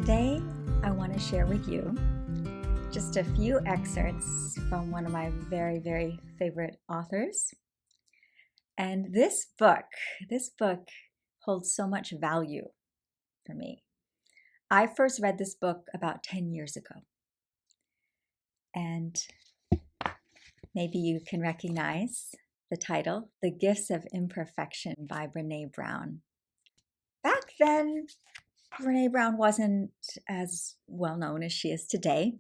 Today, I want to share with you just a few excerpts from one of my very, very favorite authors. And this book holds so much value for me. I first read this book about 10 years ago. And maybe you can recognize the title, The Gifts of Imperfection by Brene Brown. Back then, Brene Brown wasn't as well known as she is today.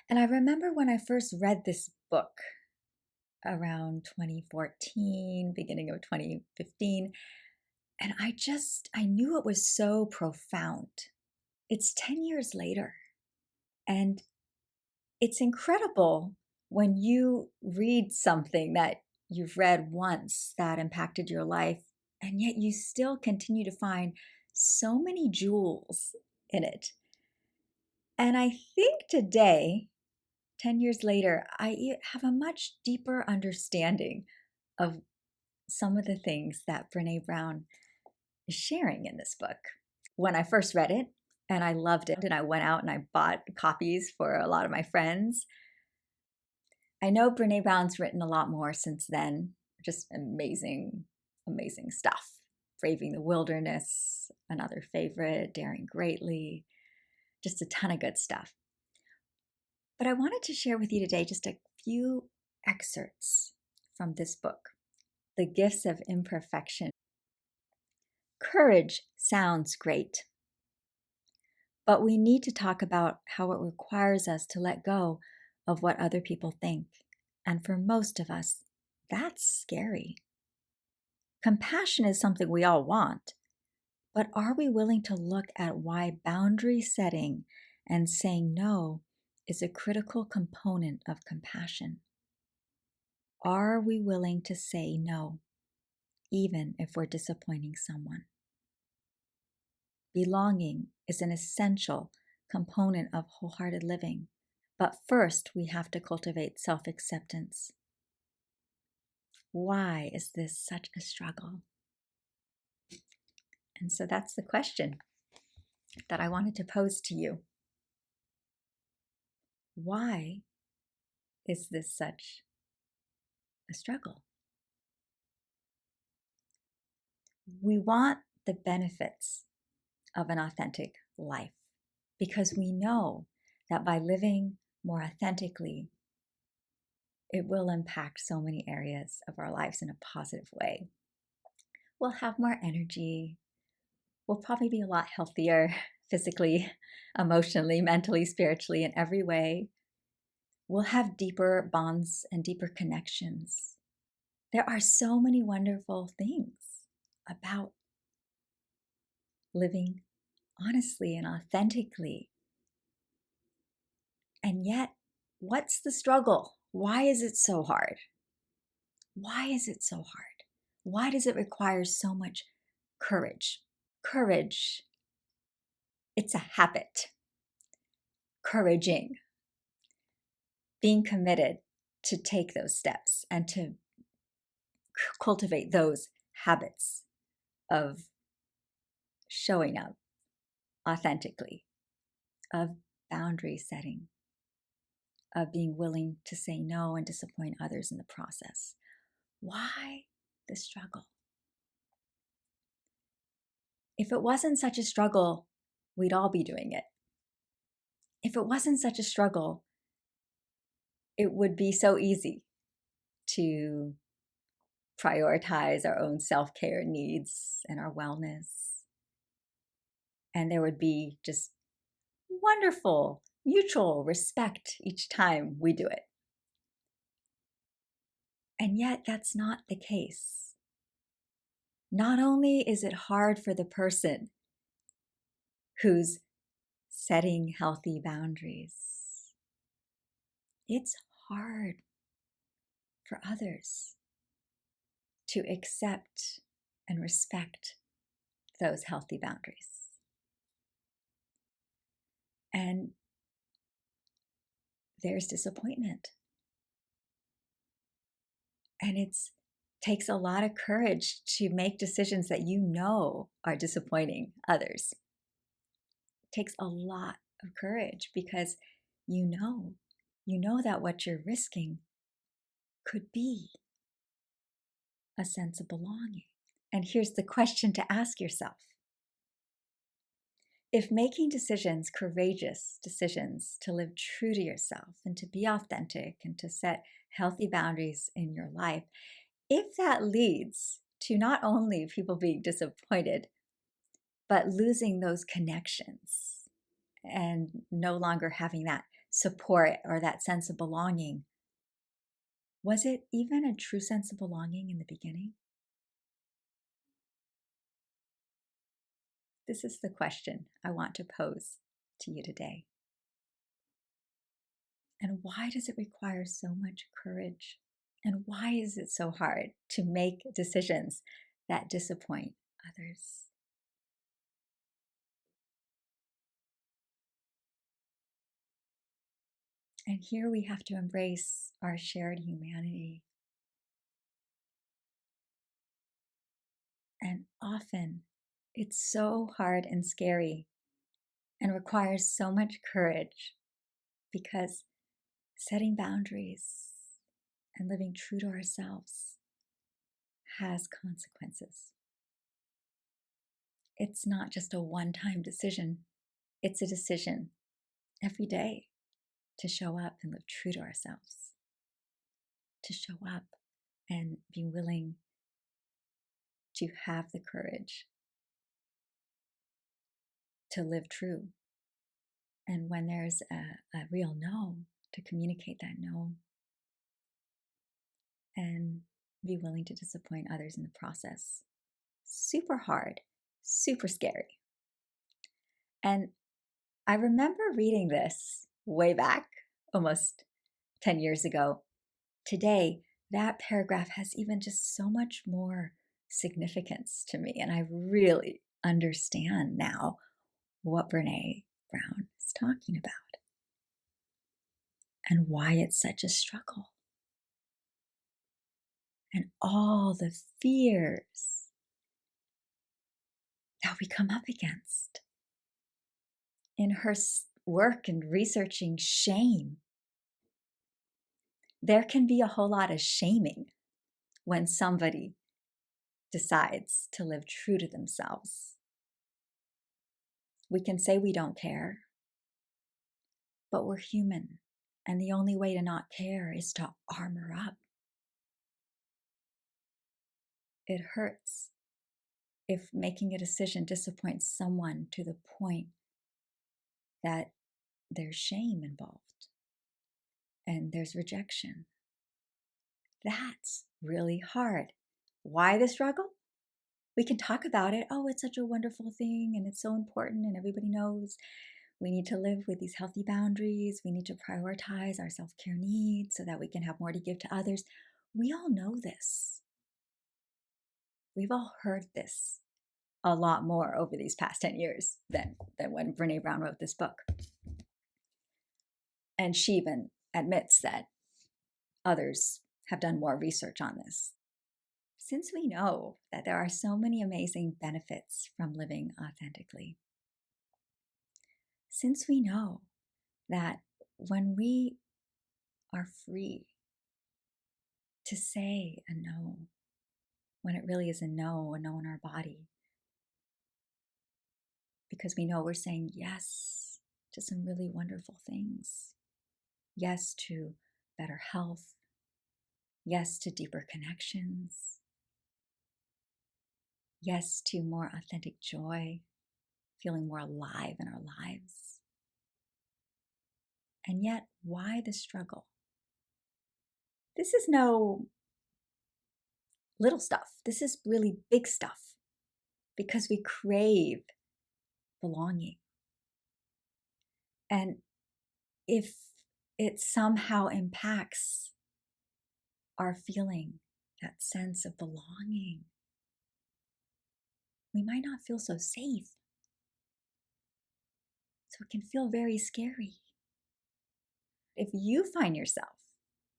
And I remember when I first read this book around 2014, beginning of 2015, and I knew it was so profound. It's 10 years later, and it's incredible when you read something that you've read once that impacted your life, and yet you still continue to find so many jewels in it. And I think today, 10 years later, I have a much deeper understanding of some of the things that Brene Brown is sharing in this book. When I first read it, and I loved it, and I went out and I bought copies for a lot of my friends. I know Brene Brown's written a lot more since then. Just amazing, amazing stuff. Braving the Wilderness, another favorite, Daring Greatly, just a ton of good stuff. But I wanted to share with you today just a few excerpts from this book, The Gifts of Imperfection. Courage sounds great, but we need to talk about how it requires us to let go of what other people think. And for most of us, that's scary. Compassion is something we all want, but are we willing to look at why boundary setting and saying no is a critical component of compassion? Are we willing to say no, even if we're disappointing someone? Belonging is an essential component of wholehearted living, but first we have to cultivate self-acceptance. Why is this such a struggle? And so that's the question that I wanted to pose to you. Why is this such a struggle? We want the benefits of an authentic life because we know that by living more authentically, it will impact so many areas of our lives in a positive way. We'll have more energy. We'll probably be a lot healthier physically, emotionally, mentally, spiritually, in every way. We'll have deeper bonds and deeper connections. There are so many wonderful things about living honestly and authentically. And yet, what's the struggle? Why is it so hard? Why is it so hard? Why does it require so much courage? Courage, it's a habit. Couraging, being committed to take those steps and to cultivate those habits of showing up authentically, of boundary setting, of being willing to say no and disappoint others in the process. Why the struggle? If it wasn't such a struggle, we'd all be doing it. If it wasn't such a struggle, it would be so easy to prioritize our own self-care needs and our wellness. And there would be just wonderful mutual respect each time we do it. And yet that's not the case. Not only is it hard for the person who's setting healthy boundaries, it's hard for others to accept and respect those healthy boundaries. And there's disappointment. And it takes a lot of courage to make decisions that you know are disappointing others. takes a lot of courage because you know that what you're risking could be a sense of belonging. And here's the question to ask yourself. If making decisions, courageous decisions to live true to yourself and to be authentic and to set healthy boundaries in your life, if that leads to not only people being disappointed, but losing those connections and no longer having that support or that sense of belonging, was it even a true sense of belonging in the beginning? This is the question I want to pose to you today. And why does it require so much courage? And why is it so hard to make decisions that disappoint others? And here we have to embrace our shared humanity. And often it's so hard and scary and requires so much courage because setting boundaries and living true to ourselves has consequences. It's not just a one-time decision. It's a decision every day to show up and live true to ourselves, to show up and be willing to have the courage to live true. And when there's a real no, to communicate that no and be willing to disappoint others in the process. Super hard, super scary. And I remember reading this way back, almost 10 years ago. Today, that paragraph has even just so much more significance to me. And I really understand now what Brene Brown is talking about and why it's such a struggle. And all the fears that we come up against. In her work and researching shame, there can be a whole lot of shaming when somebody decides to live true to themselves. We can say we don't care, but we're human. And the only way to not care is to armor up. It hurts if making a decision disappoints someone to the point that there's shame involved and there's rejection. That's really hard. Why the struggle? We can talk about it. Oh, it's such a wonderful thing and it's so important and everybody knows we need to live with these healthy boundaries. We need to prioritize our self-care needs so that we can have more to give to others. We all know this. We've all heard this a lot more over these past 10 years than when Brene Brown wrote this book. And she even admits that others have done more research on this. Since we know that there are so many amazing benefits from living authentically, since we know that when we are free to say a no, when it really is a no in our body, because we know we're saying yes to some really wonderful things, yes to better health, yes to deeper connections, yes to more authentic joy, feeling more alive in our lives. And yet, why the struggle? This is no little stuff. This is really big stuff because we crave belonging. And if it somehow impacts our feeling, that sense of belonging, we might not feel so safe. So it can feel very scary. If you find yourself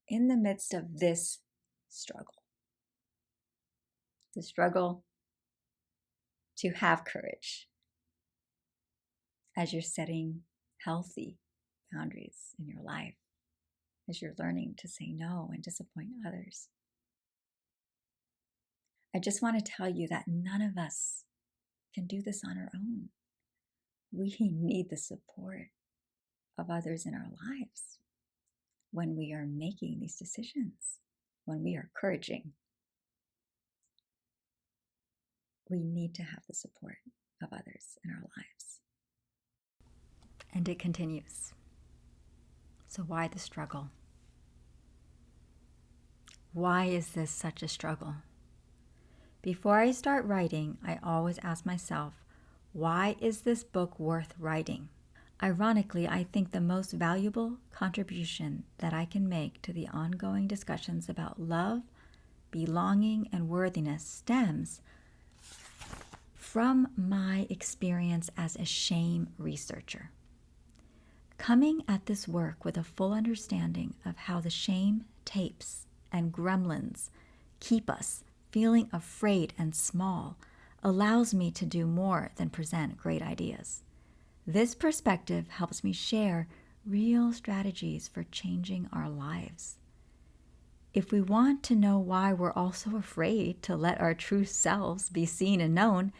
in the midst of this struggle, the struggle to have courage, as you're setting healthy boundaries in your life, as you're learning to say no and disappoint others. I just want to tell you that none of us can do this on our own. We need the support of others in our lives when we are making these decisions, when we are encouraging. We need to have the support of others in our lives. And it continues. So why the struggle? Why is this such a struggle? Before I start writing, I always ask myself, why is this book worth writing? Ironically, I think the most valuable contribution that I can make to the ongoing discussions about love, belonging, and worthiness stems from my experience as a shame researcher. Coming at this work with a full understanding of how the shame tapes and gremlins keep us feeling afraid and small allows me to do more than present great ideas. This perspective helps me share real strategies for changing our lives. If we want to know why we're all so afraid to let our true selves be seen and known,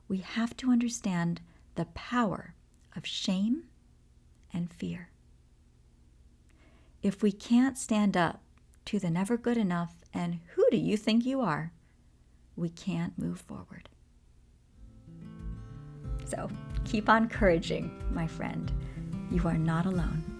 we have to understand the power of shame and fear. If we can't stand up to the never good enough and who do you think you are, we can't move forward. So keep on encouraging, my friend. You are not alone.